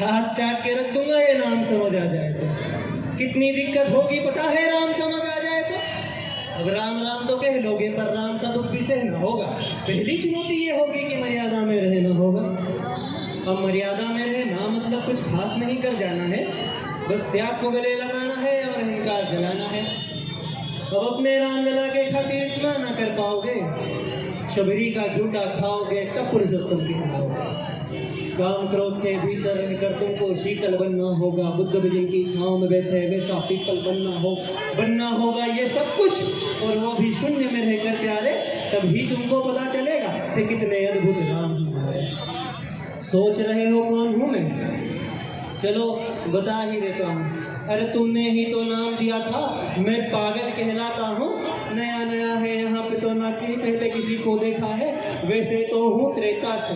हाथ त्याग के रख दूंगा ये नाम समझ आ जाए तो। कितनी दिक्कत होगी पता है राम समझ आ जाए तो। अब राम राम तो कह लोगे पर राम का दुख भी सहना होगा। पहली चुनौती ये होगी कि मर्यादा में रहना होगा। अब मर्यादा में रहना मतलब कुछ खास नहीं कर जाना है, बस त्याग को गले लगाना है और अहंकार जलाना है। अब अपने राम लला के खातिर इतना ना कर पाओगे, शबरी का झूठा खाओगे तब फुर्सत तुम कहलाओगे। काम क्रोध के भीतर रहकर तुमको शीतल बनना होगा, बुद्ध भजन की छांव में बैठे वैसा पीपल बनना होगा ये सब कुछ, और वो भी शून्य में रहकर प्यारे। तभी तुमको पता चलेगा कि कितने अद्भुत राम हमारे। सोच रहे हो कौन हूँ मैं? चलो बता ही देता हूँ। अरे तुमने ही तो नाम दिया था, मैं पागल कहलाता हूँ। नया नया है यहाँ पे तो ना कहीं पहले किसी को देखा है। वैसे तो हूँ त्रेता से,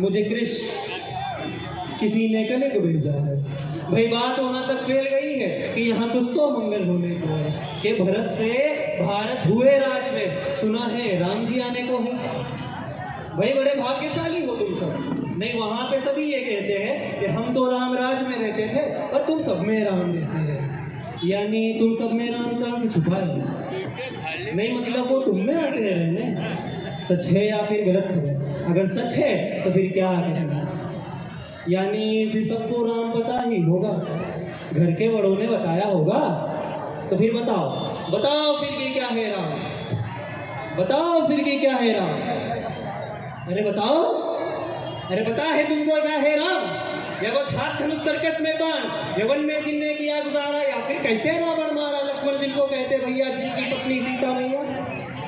मुझे कृष्ण किसी ने कलिक भेजा है। भाई बात वहाँ तक फैल गई है कि यहाँ कुछ तो मंगल होने को है कि भरत से भारत हुए राज में। सुना है राम जी आने को है। भाई बड़े भाग्यशाली हो तुम सब। नहीं वहाँ पे सभी ये कहते हैं कि हम तो राम राज में रहते थे और तुम सब में राम रहते हैं, यानी तुम सब में राम कहाँ से छुपा है? नहीं मतलब वो तुम में आते हैं रहने। सच है या फिर गलत खबर? अगर सच है तो फिर क्या कहना, यानी फिर सबको राम पता ही होगा, घर के बड़ों ने बताया होगा। तो फिर बताओ फिर कि क्या है राम? बताओ फिर कि क्या है राम? अरे बताओ, अरे पता है तुमको क्या है राम? या बस हाथ धनुष तरकस में बाण, यवन में जिनने किया गुजारा, या फिर कैसे रावण मारा लक्ष्मण जिनको कहते भैया, जिनकी पत्नी सीता मैया?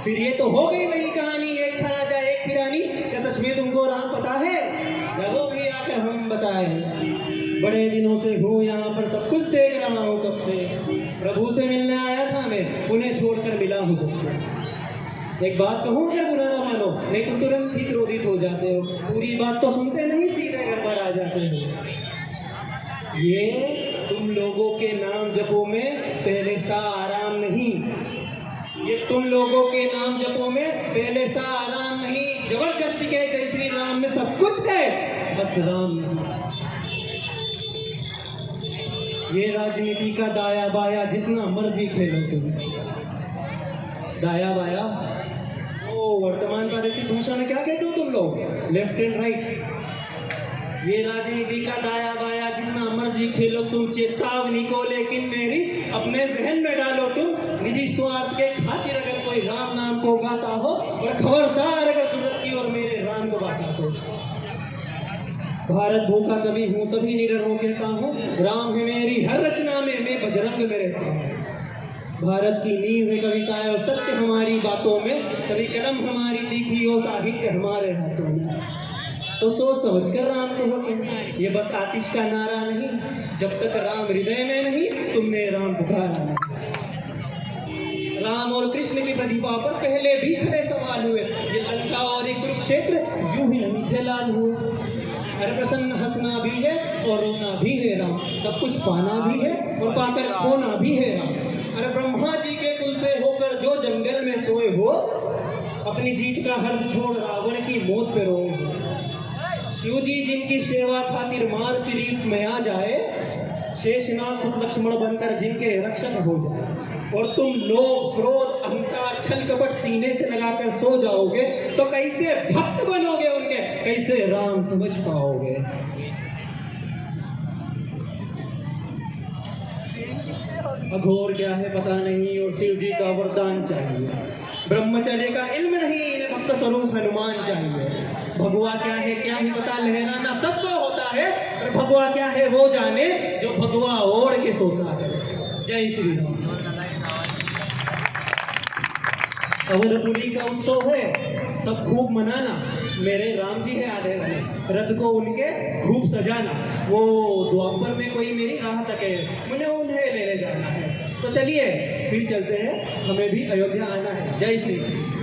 फिर ये तो हो गई वही कहानी, एक था राजा एक थी रानी। क्या सच में तुमको राम पता है? या वो भी आकर हम बताए? बड़े दिनों से हूँ यहाँ पर, सब कुछ देख रहा हूँ कब से। प्रभु से मिलने आया था मैं, उन्हें छोड़कर मिला हूँ सबसे। एक बात कहूँ क्या बुरा ना मानो, नहीं तुम तुरंत ही क्रोधित हो जाते हो। पूरी बात तो सुनते नहीं, सीधे घर पर आ जाते हो। ये तुम लोगों के नाम जपो में पहले सा आराम नहीं। ये तुम लोगों के नाम जपो में पहले सा आराम नहीं। जबरदस्ती के जय श्री राम में सब कुछ है, बस राम नहीं। ये राजनीति का दाया बाया जितना मर्जी खेलो तुम। दाया बाया वर्तमान प्रादेशिक भाषा में क्या कहते हो तुम लोग? Left and right. ये राजनीति का दाया बाया जितना मर्जी खेलो तुम। चेतावनी को लेकिन मेरी अपने जहन में डालो तुम। निजी स्वार्थ के खातिर अगर कोई राम नाम को गाता हो, और खबरदार अगर जरूरत की और मेरे राम को बांटा तो। भारत भूखा कभी हूँ तभी निडर हो कहता हूँ, राम है मेरी हर रचना में, मैं बजरंग में रहता हूँ। भारत की नींव है कविताएं और सत्य हमारी बातों में, कभी कलम हमारी तीखी हो साहित्य हमारे हाथों में। तो सोच समझ कर राम कहो तुम, ये बस आतिश का नारा नहीं। जब तक राम हृदय में नहीं, तुमने राम पुकारा नहीं। राम और कृष्ण की प्रतिभा पर पहले भी खड़े सवाल हुए। ये लंका और एक कुरुक्षेत्र यूं ही नहीं थे लाल हुए। अरे प्रसन्न हंसना भी है और रोना भी है राम, सब कुछ पाना भी है और पाकर खोना भी है राम। अरे ब्रह्मा जी के कुल से होकर जो जंगल में सोए हो, अपनी जीत का हर्ष छोड़ रावण की मौत पे रोए हो। शिव जी जिनकी सेवा खातिर मारुति रूप में आ जाए, शेषनाग खुद लक्ष्मण बनकर जिनके रक्षक हो जाए, और तुम लोग क्रोध अहंकार छल कपट सीने से लगाकर सो जाओगे, तो कैसे भक्त बनोगे उनके, कैसे राम समझ पाओगे? अघोर क्या है पता नहीं, और शिव जी का वरदान चाहिए। ब्रह्मचर्य का इल्म नहीं, इन्हें भक्त स्वरूप हनुमान चाहिए। भगवा क्या है क्या ही पता, लहराना सबको होता है, पर भगवा क्या है वो जाने जो भगवा ओढ़ के सोता है। जय श्री राम। अवनपुरी का उत्सव है, सब खूब मनाना। मेरे राम जी है आधे वाले, रथ को उनके खूब सजाना। वो द्वापर में कोई मेरी राह तके, मुझे उन्हें लेने जाना है। तो चलिए फिर चलते हैं, हमें भी अयोध्या आना है। जय श्री राम।